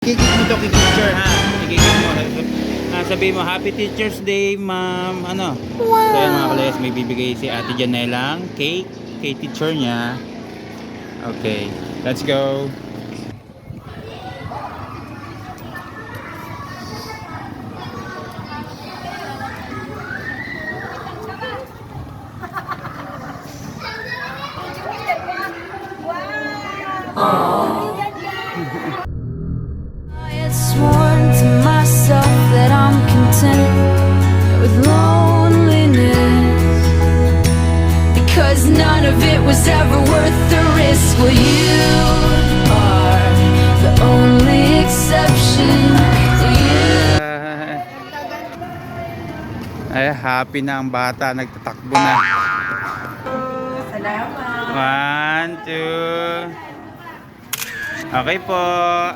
Kikik mo to kay teacher ha. Kikik mo. Sabihin mo, Happy Teacher's Day, ma'am. Ano? Wow. So yan mga kalayas, may bibigay si Ate Janelang cake kay teacher niya. Okay, let's go. I had sworn to myself that I'm content with loneliness, because none of it was ever worth the risk. Well, you are the only exception. Ay, happy na ang bata. Nagtatakbo na. Salamat. 1, 2. Okay po.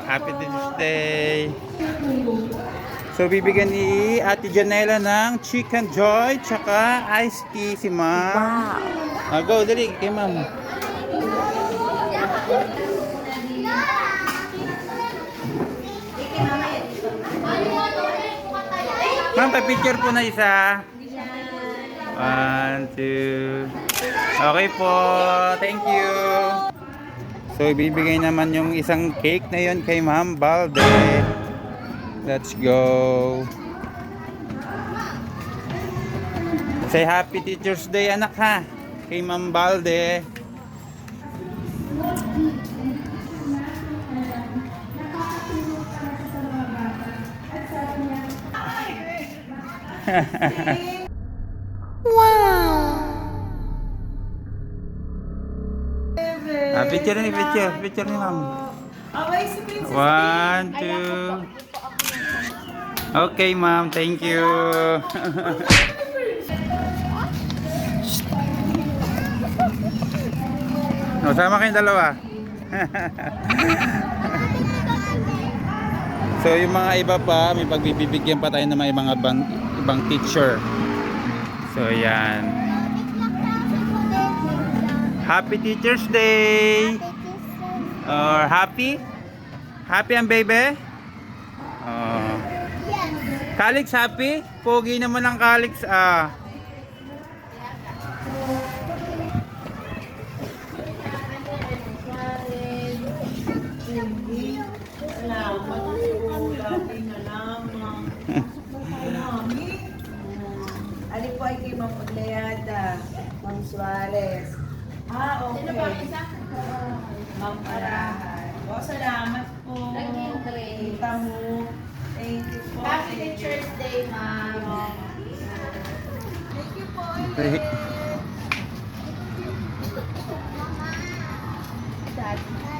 Happy Teacher's Day. So, bibigyan ni Ate Janela ng Chicken Joy tsaka iced tea si ma'am. Wow. Go, dali. Kay ma'am. Ma'am, pa-picture po na isa. 1, 2. Okay po. Thank you. So, ibibigay naman yung isang cake na yun kay Ma'am Balde. Let's go. Say Happy Teacher's Day, anak ha. Kay Ma'am Balde. Picture ni picture ni ma'am. Okay, si Princess. 1, 2. Okay ma'am, thank you. No, sama kayong dalawa. So yung mga iba pa, may pagbibigyan pa tayo ng mga ibang teacher. So yan. Happy Teacher's Day! Or happy? Happy ang baby? Oh. Calix happy? Pogi naman ang Calix ah. Salamat po. Lagi na lamang. Mami. Ali po ay kay Ma'am Ugleyada. Ma'am Suarez. Okay. Sino ba isa? Ma'am Arahan. Salamat po. Kita mo. Thank you po. Happy Teacher's Day, ma'am. Thank you po. Dad.